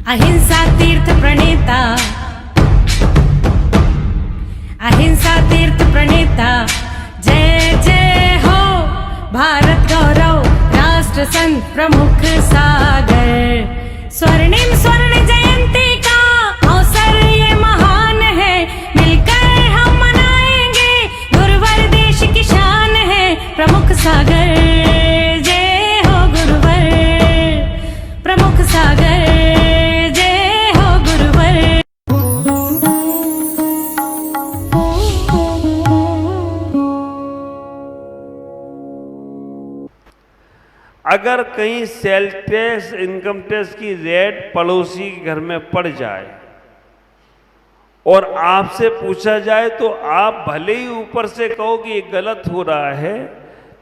अहिंसा तीर्थ प्रणेता, अहिंसा तीर्थ प्रणेता, जय जय हो भारत गौरव राष्ट्र संत प्रमुख सागर। स्वर्णिम स्वर्ण जयंती का अवसर ये महान है, मिलकर हम मनाएंगे गुरुवर देश की शान है प्रमुख सागर। जय हो गुरुवर प्रमुख सागर, जय हो गुरुवर। अगर कहीं सेल टैक्स इनकम टैक्स की रेट पड़ोसी के घर में पड़ जाए और आपसे पूछा जाए तो आप भले ही ऊपर से कहो कि ये गलत हो रहा है,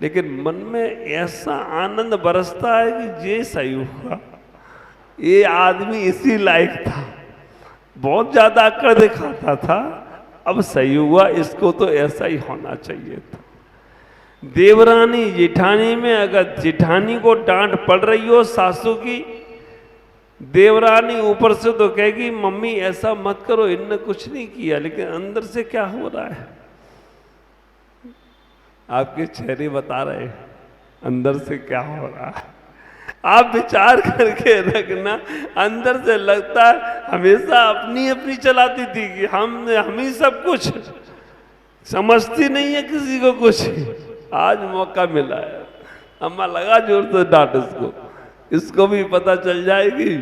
लेकिन मन में ऐसा आनंद बरसता है कि ये सही हुआ, ये आदमी इसी लायक था, बहुत ज्यादा अकड़ दिखाता था, अब सही हुआ, इसको तो ऐसा ही होना चाहिए था। देवरानी जेठानी में अगर जेठानी को डांट पड़ रही हो सासू की, देवरानी ऊपर से तो कहेगी मम्मी ऐसा मत करो, इनने कुछ नहीं किया, लेकिन अंदर से क्या हो रहा है आपके चेहरे बता रहे हैं अंदर से क्या हो रहा है। आप विचार करके रखना, अंदर से लगता है हमेशा अपनी अपनी चलाती थी कि हम ही सब कुछ, समझती नहीं है किसी को कुछ। आज मौका मिला है, अम्मा लगा जोर से डांट इसको भी पता चल जाएगी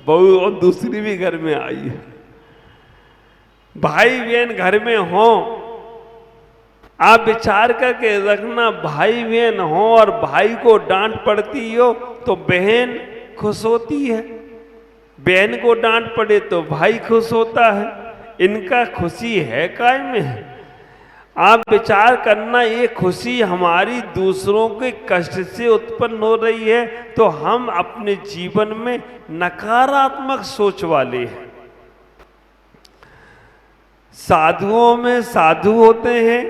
बहू और दूसरी भी घर में आई है। भाई बहन घर में हो, आप विचार करके रखना, भाई बहन हो और भाई को डांट पड़ती हो तो बहन खुश होती है, बहन को डांट पड़े तो भाई खुश होता है, इनका खुशी है काय में है। आप विचार करना, ये खुशी हमारी दूसरों के कष्ट से उत्पन्न हो रही है तो हम अपने जीवन में नकारात्मक सोच वाले हैं। साधुओं में साधु होते हैं,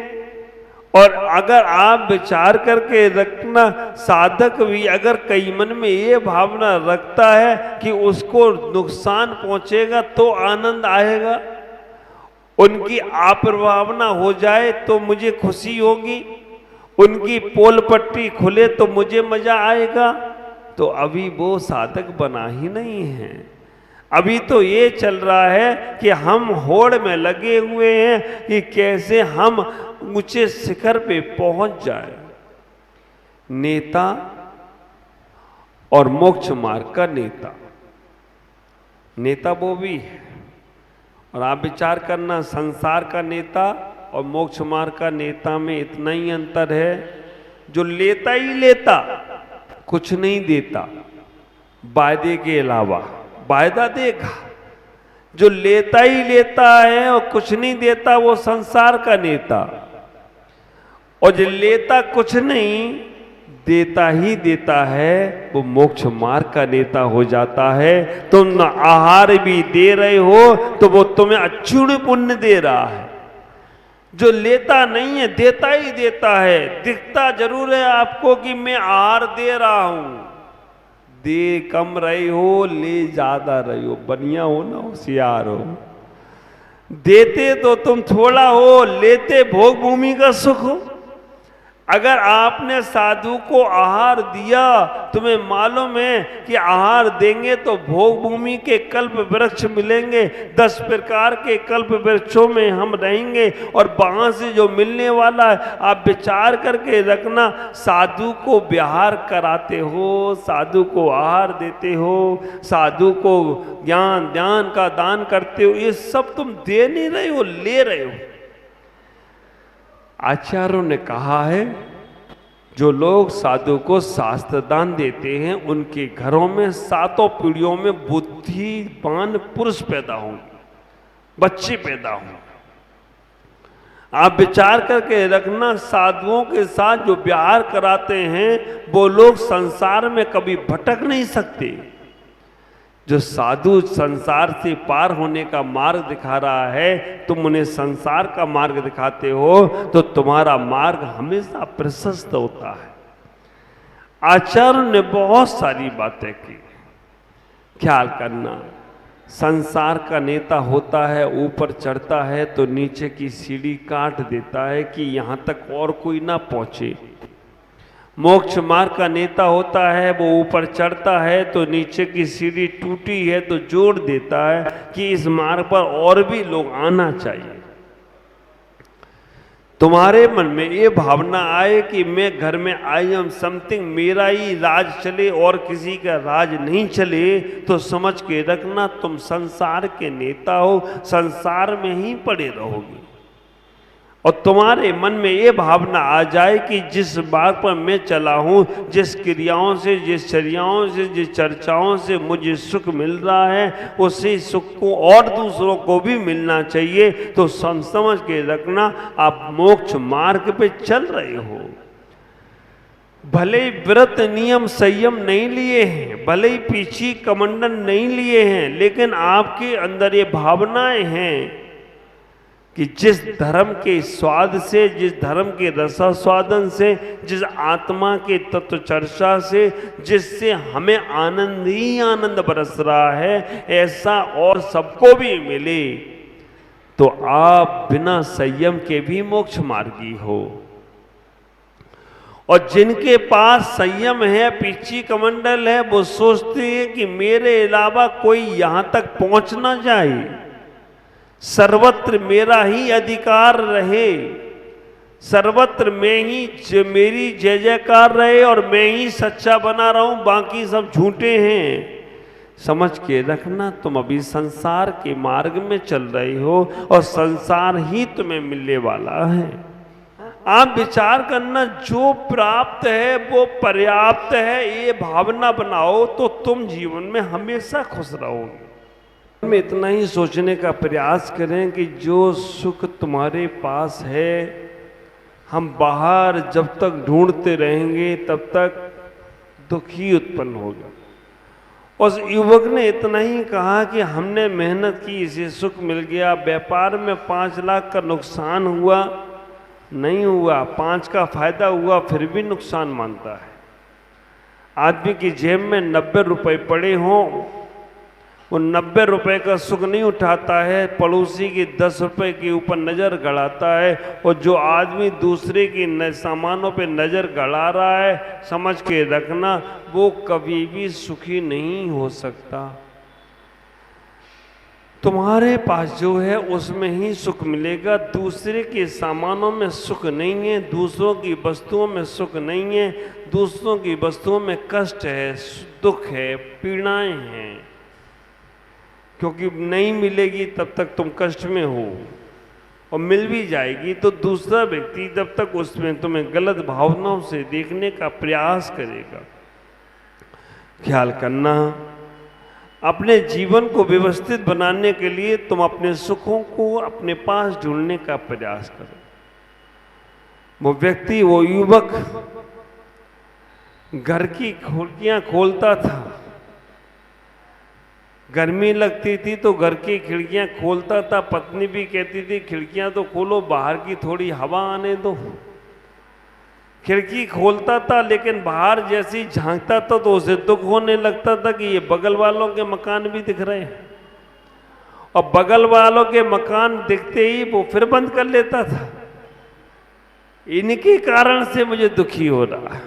और अगर आप विचार करके रखना, साधक भी अगर कई मन में ये भावना रखता है कि उसको नुकसान पहुंचेगा तो आनंद आएगा, उनकी अप्रभावना हो जाए तो मुझे खुशी होगी, उनकी पोल पट्टी खुले तो मुझे मजा आएगा, तो अभी वो साधक बना ही नहीं है। अभी तो ये चल रहा है कि हम होड़ में लगे हुए हैं कि कैसे हम ऊंचे शिखर पे पहुंच जाए। नेता और मोक्ष मार्ग का नेता, नेता वो भी है, और आप विचार करना, संसार का नेता और मोक्ष मार्ग का नेता में इतना ही अंतर है, जो लेता ही लेता कुछ नहीं देता वायदे के अलावा, वायदा देगा। जो लेता ही लेता है और कुछ नहीं देता वो संसार का नेता, और जो लेता कुछ नहीं देता ही देता है वो मोक्ष मार्ग का नेता हो जाता है। तुम आहार भी दे रहे हो तो वो तुम्हें अक्षुण्ण पुण्य दे रहा है। जो लेता नहीं है देता ही देता है, दिखता जरूर है आपको कि मैं आहार दे रहा हूं, दे कम रहे हो ले ज्यादा रहे हो, बनिया हो ना होशियार हो। देते तो तुम थोड़ा हो, लेते भोग भूमि का सुख हो। अगर आपने साधु को आहार दिया, तुम्हें मालूम है कि आहार देंगे तो भोग भूमि के कल्प वृक्ष मिलेंगे, 10 प्रकार के कल्प वृक्षों में हम रहेंगे, और वहां से जो मिलने वाला है, आप विचार करके रखना, साधु को विहार कराते हो, साधु को आहार देते हो, साधु को ज्ञान का दान करते हो, ये सब तुम दे नहीं रहे हो, ले रहे हो। आचार्यों ने कहा है, जो लोग साधु को शास्त्र दान देते हैं उनके घरों में 7 पीढ़ियों में बुद्धिमान पुरुष पैदा होंगे, बच्चे पैदा होंगे। आप विचार करके रखना, साधुओं के साथ जो व्यवहार कराते हैं वो लोग संसार में कभी भटक नहीं सकते। जो साधु संसार से पार होने का मार्ग दिखा रहा है, तुम उन्हें संसार का मार्ग दिखाते हो तो तुम्हारा मार्ग हमेशा प्रशस्त होता है। आचार्य ने बहुत सारी बातें की, ख्याल करना, संसार का नेता होता है, ऊपर चढ़ता है तो नीचे की सीढ़ी काट देता है कि यहां तक और कोई ना पहुंचे। मोक्ष मार्ग का नेता होता है, वो ऊपर चढ़ता है तो नीचे की सीढ़ी टूटी है तो जोड़ देता है कि इस मार्ग पर और भी लोग आना चाहिए। तुम्हारे मन में ये भावना आए कि मैं घर में आई एम समथिंग, मेरा ही राज चले और किसी का राज नहीं चले, तो समझ के रखना तुम संसार के नेता हो, संसार में ही पड़े रहोगे। और तुम्हारे मन में ये भावना आ जाए कि जिस बात पर मैं चला हूं, जिस क्रियाओं से, जिस चर्याओं से, जिस चर्चाओं से मुझे सुख मिल रहा है, उसी सुख को और दूसरों को भी मिलना चाहिए, तो समझ के रखना आप मोक्ष मार्ग पे चल रहे हो। भले ही व्रत नियम संयम नहीं लिए हैं, भले ही पीछी कमंडन नहीं लिए हैं, लेकिन आपके अंदर ये भावनाएं हैं कि जिस धर्म के स्वाद से, जिस धर्म के रसास्वादन से, जिस आत्मा के तत्व चर्चा से, जिससे हमें आनंद ही आनंद बरस रहा है, ऐसा और सबको भी मिले, तो आप बिना संयम के भी मोक्ष मार्गी हो। और जिनके पास संयम है, पीछी कमंडल है, वो सोचते हैं कि मेरे अलावा कोई यहां तक पहुंच ना जाए, सर्वत्र मेरा ही अधिकार रहे, सर्वत्र मैं ही, मेरी जय जयकार रहे और मैं ही सच्चा बना रहूं, बाकी सब झूठे हैं। समझ के रखना तुम अभी संसार के मार्ग में चल रहे हो और संसार ही तुम्हें मिलने वाला है। आप विचार करना, जो प्राप्त है वो पर्याप्त है, ये भावना बनाओ तो तुम जीवन में हमेशा खुश रहोगे। में इतना ही सोचने का प्रयास करें कि जो सुख तुम्हारे पास है, हम बाहर जब तक ढूंढते रहेंगे तब तक दुख ही उत्पन्न होगा। उस युवक ने इतना ही कहा कि हमने मेहनत की, इसे सुख मिल गया, व्यापार में 5 लाख का नुकसान हुआ, नहीं हुआ, 5 का फायदा हुआ, फिर भी नुकसान मानता है। आदमी की जेब में 90 रुपए पड़े हों, वो 90 रुपए का सुख नहीं उठाता है, पड़ोसी की 10 रुपए के ऊपर नज़र गड़ाता है। और जो आदमी दूसरे की सामानों पे नज़र गड़ा रहा है, समझ के रखना वो कभी भी सुखी नहीं हो सकता। तुम्हारे पास जो है उसमें ही सुख मिलेगा, दूसरे के सामानों में सुख नहीं है, दूसरों की वस्तुओं में सुख नहीं है, दूसरों की वस्तुओं में कष्ट है, दुख है, पीड़ाएं हैं, क्योंकि नहीं मिलेगी तब तक तुम कष्ट में हो, और मिल भी जाएगी तो दूसरा व्यक्ति जब तक उसमें तुम्हें गलत भावनाओं से देखने का प्रयास करेगा। ख्याल करना, अपने जीवन को व्यवस्थित बनाने के लिए तुम अपने सुखों को अपने पास ढूंढने का प्रयास करो। वो व्यक्ति, वो युवक घर की खिड़कियां खोलता था, गर्मी लगती थी तो घर की खिड़कियां खोलता था, पत्नी भी कहती थी खिड़कियां तो खोलो, बाहर की थोड़ी हवा आने दो। खिड़की खोलता था लेकिन बाहर जैसे ही झांकता था तो उसे दुख होने लगता था कि ये बगल वालों के मकान भी दिख रहे हैं, और बगल वालों के मकान दिखते ही वो फिर बंद कर लेता था। इनके कारण से मुझे दुखी हो रहा है।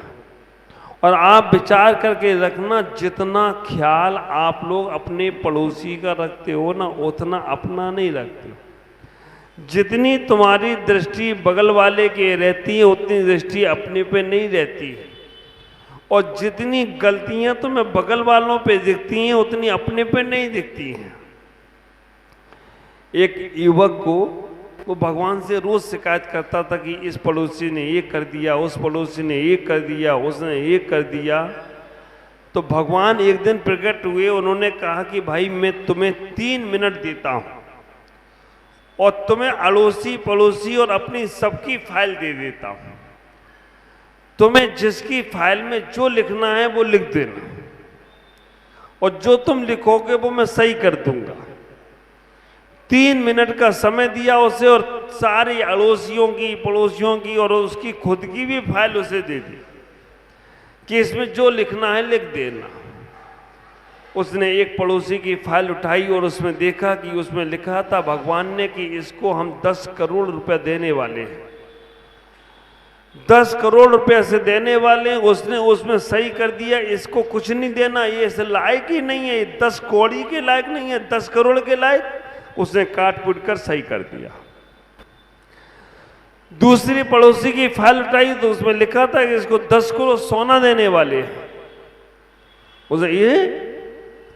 और आप विचार करके रखना, जितना ख्याल आप लोग अपने पड़ोसी का रखते हो ना, उतना अपना नहीं रखते। जितनी तुम्हारी दृष्टि बगल वाले के रहती है, उतनी दृष्टि अपने पे नहीं रहती है। और जितनी गलतियां तुम्हें बगल वालों पे दिखती हैं, उतनी अपने पे नहीं दिखती हैं। एक युवक को, वो भगवान से रोज शिकायत करता था कि इस पड़ोसी ने ये कर दिया, उस पड़ोसी ने ये कर दिया, उसने ये कर दिया। तो भगवान एक दिन प्रकट हुए, उन्होंने कहा कि भाई मैं तुम्हें 3 मिनट देता हूं और तुम्हें अड़ोसी पड़ोसी और अपनी सबकी फाइल दे देता हूं। तुम्हें जिसकी फाइल में जो लिखना है वो लिख देना, और जो तुम लिखोगे वो मैं सही कर दूंगा। 3 मिनट का समय दिया उसे, और सारी अड़ोसियों की, पड़ोसियों की और उसकी खुद की भी फाइल उसे दे दी कि इसमें जो लिखना है लिख देना। उसने एक पड़ोसी की फाइल उठाई और उसमें देखा कि उसमें लिखा था भगवान ने कि इसको हम 10 करोड़ रुपए देने वाले हैं, 10 करोड़ रुपए से देने वाले हैं। उसने उसमें सही कर दिया, इसको कुछ नहीं देना, ये इस लायक ही नहीं है, ये 10 कौड़ी के लायक नहीं है, 10 करोड़ के लायक। उसने काट पीट कर सही कर दिया। दूसरी पड़ोसी की फाइल उठाई तो उसमें लिखा था कि इसको 10 करोड़ सोना देने वाले हैं। उसे ये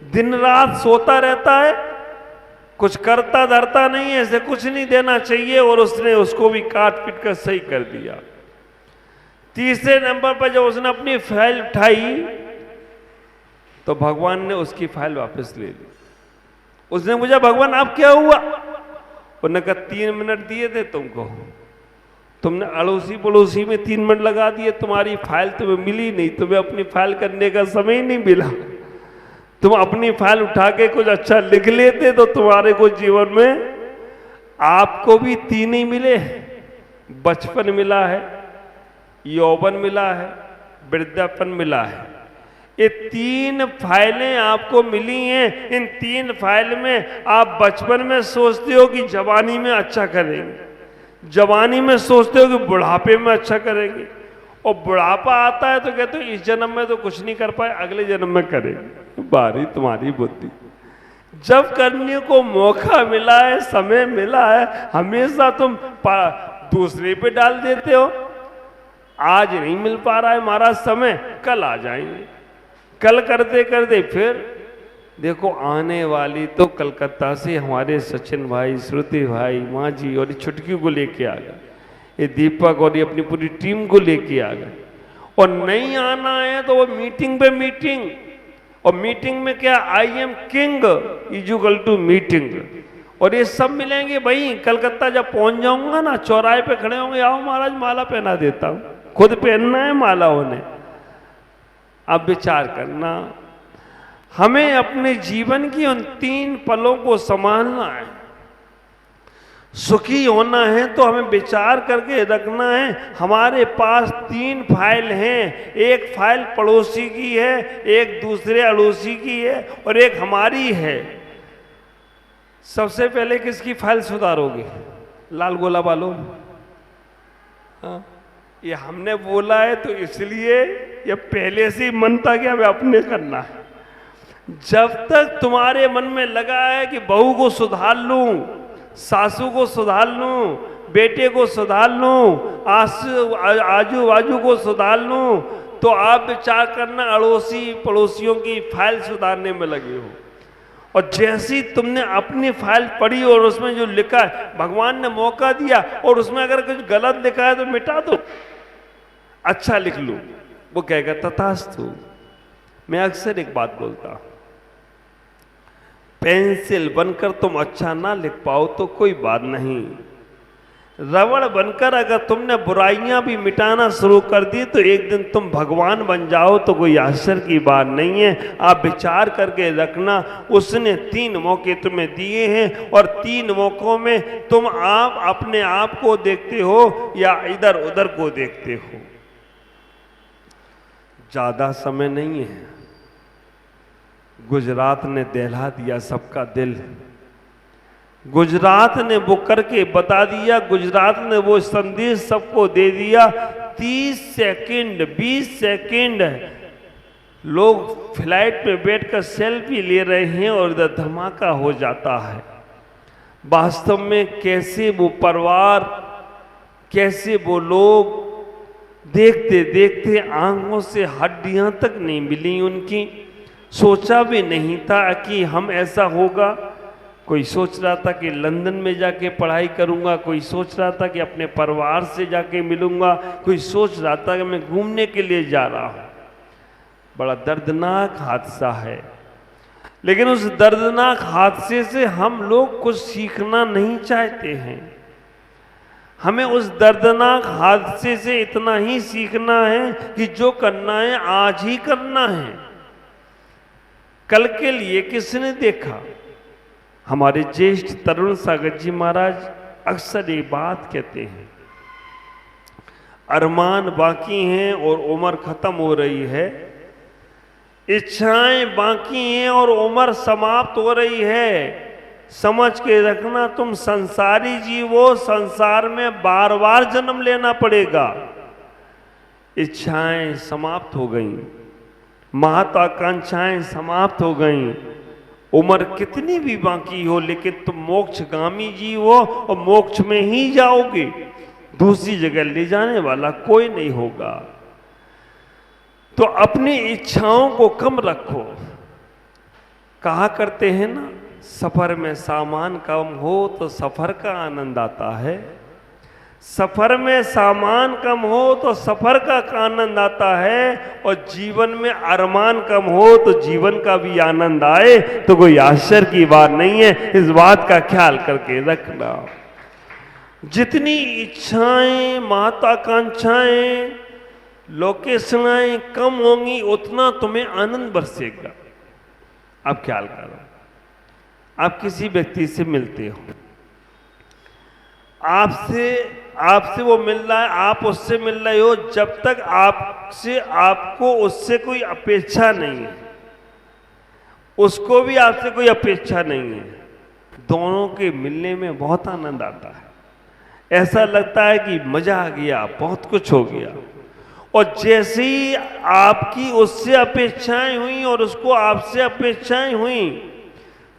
दिन रात सोता रहता है, कुछ करता धरता नहीं है, इसे कुछ नहीं देना चाहिए, और उसने उसको भी काट पीट कर सही कर दिया। तीसरे नंबर पर जब उसने अपनी फाइल उठाई तो भगवान ने उसकी फाइल वापस ले ली। उसने पूछा भगवान अब क्या हुआ? उन्होंने कहा 3 मिनट दिए थे तुमको, तुमने अड़ोसी पड़ोसी में 3 मिनट लगा दिए, तुम्हारी फाइल तुम्हें मिली नहीं, तुम्हें अपनी फाइल करने का समय ही नहीं मिला। तुम अपनी फाइल उठा के कुछ अच्छा लिख लेते तो तुम्हारे को जीवन में आपको भी 3 ही मिले, बचपन मिला है, यौवन मिला है, वृद्धापन मिला है। ये 3 फाइलें आपको मिली हैं। इन 3 फाइल में आप बचपन में सोचते हो कि जवानी में अच्छा करेंगे, जवानी में सोचते हो कि बुढ़ापे में अच्छा करेंगे, और बुढ़ापा आता है तो कहते हो इस जन्म में तो कुछ नहीं कर पाए, अगले जन्म में करेंगे। बारी तुम्हारी बुद्धि, जब करने को मौका मिला है, समय मिला है, हमेशा तुम दूसरे पे डाल देते हो। आज नहीं मिल पा रहा है हमारा समय, कल आ जाएंगे, कल करते करते फिर देखो आने वाली तो कलकत्ता से हमारे सचिन भाई, श्रुति भाई, माँ जी और छुटकी को लेके आ गए, ये दीपक और ये अपनी पूरी टीम को लेके आ गए। और नहीं आना है तो वो मीटिंग पे मीटिंग, और मीटिंग में क्या I am king equal to meeting, और ये सब मिलेंगे भाई। कलकत्ता जब पहुंच जाऊंगा ना, चौराहे पे खड़े होंगे, आओ महाराज माला पहना देता हूं, खुद पहनना है माला उन्हें। अब विचार करना, हमें अपने जीवन की उन 3 पलों को संभालना है। सुखी होना है तो हमें विचार करके रखना है। हमारे पास 3 फाइल हैं, एक फाइल पड़ोसी की है, एक दूसरे अड़ोसी की है, और एक हमारी है। सबसे पहले किसकी फाइल सुधारोगे? लाल गोला वालों? हाँ, ये हमने बोला है तो इसलिए ये पहले से ही मन था कि हमें अपने करना है। जब तक तुम्हारे मन में लगा है कि बहू को सुधार लूं, सासू को सुधार लूं, बेटे को सुधार लूं, आजू बाजू को सुधार लूं, तो आप विचार करना अड़ोसी पड़ोसियों की फाइल सुधारने में लगे हो। और जैसी तुमने अपनी फाइल पढ़ी और उसमें जो लिखा है, भगवान ने मौका दिया, और उसमें अगर कुछ गलत लिखा है तो मिटा दो, अच्छा लिख लो। वो कहेगा तथास्तु। मैं अक्सर एक बात बोलता हूं, पेंसिल बनकर तुम अच्छा ना लिख पाओ तो कोई बात नहीं, रबड़ बनकर अगर तुमने बुराइयां भी मिटाना शुरू कर दी तो एक दिन तुम भगवान बन जाओ तो कोई आश्चर्य की बात नहीं है। आप विचार करके रखना, उसने 3 मौके तुम्हें दिए हैं, और 3 मौकों में तुम आप अपने आप को देखते हो या इधर उधर को देखते हो। ज्यादा समय नहीं है, गुजरात ने दहला दिया सबका दिल। गुजरात ने वो करके बता दिया, गुजरात ने वो संदेश सबको दे दिया। 30 सेकंड 20 सेकंड लोग फ्लाइट में बैठकर सेल्फी ले रहे हैं और इधर धमाका हो जाता है। वास्तव में कैसे वो परिवार, कैसे वो लोग, देखते देखते आंखों से हड्डियां तक नहीं मिली उनकी। सोचा भी नहीं था कि हम ऐसा होगा। कोई सोच रहा था कि लंदन में जाके पढ़ाई करूंगा, कोई सोच रहा था कि अपने परिवार से जाके मिलूंगा, कोई सोच रहा था कि मैं घूमने के लिए जा रहा हूं। बड़ा दर्दनाक हादसा है, लेकिन उस दर्दनाक हादसे से हम लोग कुछ सीखना नहीं चाहते हैं। हमें उस दर्दनाक हादसे से इतना ही सीखना है कि जो करना है आज ही करना है, कल के लिए किसने देखा। हमारे ज्येष्ठ तरुण सागर जी महाराज अक्सर ये बात कहते हैं, अरमान बाकी हैं और उम्र खत्म हो रही है, इच्छाएं बाकी हैं और उम्र समाप्त हो रही है। समझ के रखना, तुम संसारी जीव हो, संसार में बार बार जन्म लेना पड़ेगा। इच्छाएं समाप्त हो गईं, महत्वाकांक्षाएं समाप्त हो गईं। उम्र कितनी भी बाकी हो, लेकिन तुम मोक्षगामी जीव हो और मोक्ष में ही जाओगे। दूसरी जगह ले जाने वाला कोई नहीं होगा। तो अपनी इच्छाओं को कम रखो। कहा करते हैं ना, सफर में सामान कम हो तो सफर का आनंद आता है। सफर में सामान कम हो तो सफर का आनंद आता है, और जीवन में अरमान कम हो तो जीवन का भी आनंद आए तो कोई आश्चर्य की बात नहीं है। इस बात का ख्याल करके रखना। जितनी इच्छाएं, महत्वाकांक्षाएं, लोकेशनाएं कम होंगी, उतना तुम्हें आनंद बरसेगा। आप ख्याल करो, आप किसी व्यक्ति से मिलते हो, आपसे वो मिल रहा है, आप उससे मिल रहे हो, जब तक आपको उससे कोई अपेक्षा नहीं है, उसको भी आपसे कोई अपेक्षा नहीं है, दोनों के मिलने में बहुत आनंद आता है। ऐसा लगता है कि मजा आ गया, बहुत कुछ हो गया। और जैसे ही आपकी उससे अपेक्षाएं हुई और उसको आपसे अपेक्षाएं हुई,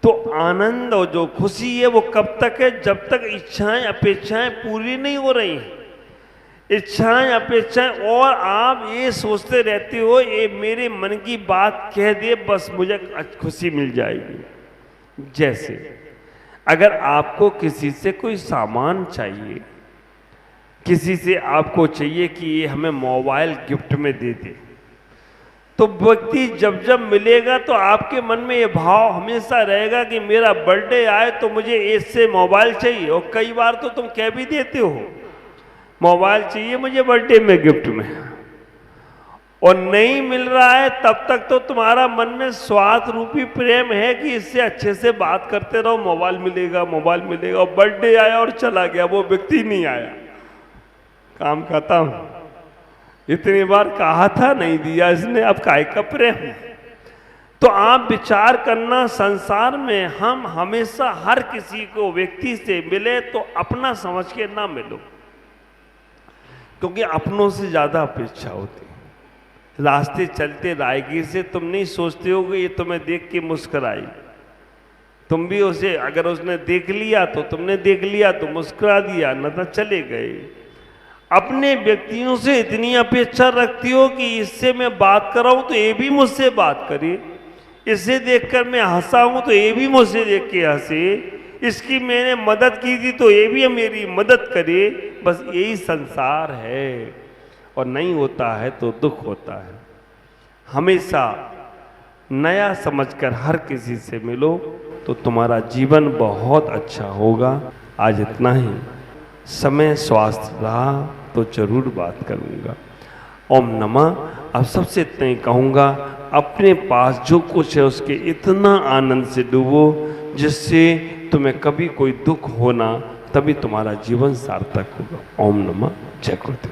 तो आनंद और जो खुशी है वो कब तक है? जब तक इच्छाएं अपेक्षाएं पूरी नहीं हो रही हैं। इच्छाएं अपेक्षाएं, और आप ये सोचते रहते हो ये मेरे मन की बात कह दे, बस मुझे खुशी मिल जाएगी। जैसे अगर आपको किसी से कोई सामान चाहिए, किसी से आपको चाहिए कि ये हमें मोबाइल गिफ्ट में दे दे, तो व्यक्ति जब जब मिलेगा तो आपके मन में ये भाव हमेशा रहेगा कि मेरा बर्थडे आए तो मुझे इससे मोबाइल चाहिए। और कई बार तो तुम कह भी देते हो मोबाइल चाहिए मुझे बर्थडे में गिफ्ट में, और नहीं मिल रहा है तब तक तो तुम्हारा मन में स्वार्थ रूपी प्रेम है कि इससे अच्छे से बात करते रहो, मोबाइल मिलेगा मोबाइल मिलेगा। और बर्थडे आया और चला गया, वो व्यक्ति नहीं आया, काम खत्म। इतनी बार कहा था नहीं दिया इसने, अब काहे का प्रेम। तो आप विचार करना, संसार में हम हमेशा हर किसी को व्यक्ति से मिले तो अपना समझ के ना मिलो, क्योंकि अपनों से ज्यादा अपेक्षा होती है। रास्ते चलते राहगीर से तुम नहीं सोचते हो कि ये तुम्हें देख के मुस्कुराई, तुम भी उसे, अगर उसने देख लिया तो तुमने देख लिया तो मुस्कुरा दिया, न तो चले गए। अपने व्यक्तियों से इतनी अपेक्षा रखती हो कि इससे मैं बात कर रहा हूं तो ये भी मुझसे बात करे, इसे देखकर मैं हंसा हूं तो ये भी मुझसे देख के हंसे, इसकी मैंने मदद की थी तो ये भी मेरी मदद करे। बस यही संसार है, और नहीं होता है तो दुख होता है। हमेशा नया समझकर हर किसी से मिलो तो तुम्हारा जीवन बहुत अच्छा होगा। आज इतना ही, समय स्वास्थ्य रहा तो जरूर बात करूंगा। ओम नमः। अब सबसे इतना ही कहूंगा, अपने पास जो कुछ है उसके इतना आनंद से डूबो जिससे तुम्हें कभी कोई दुख होना, तभी तुम्हारा जीवन सार्थक होगा। ओम नमः। जय गुरुदेव।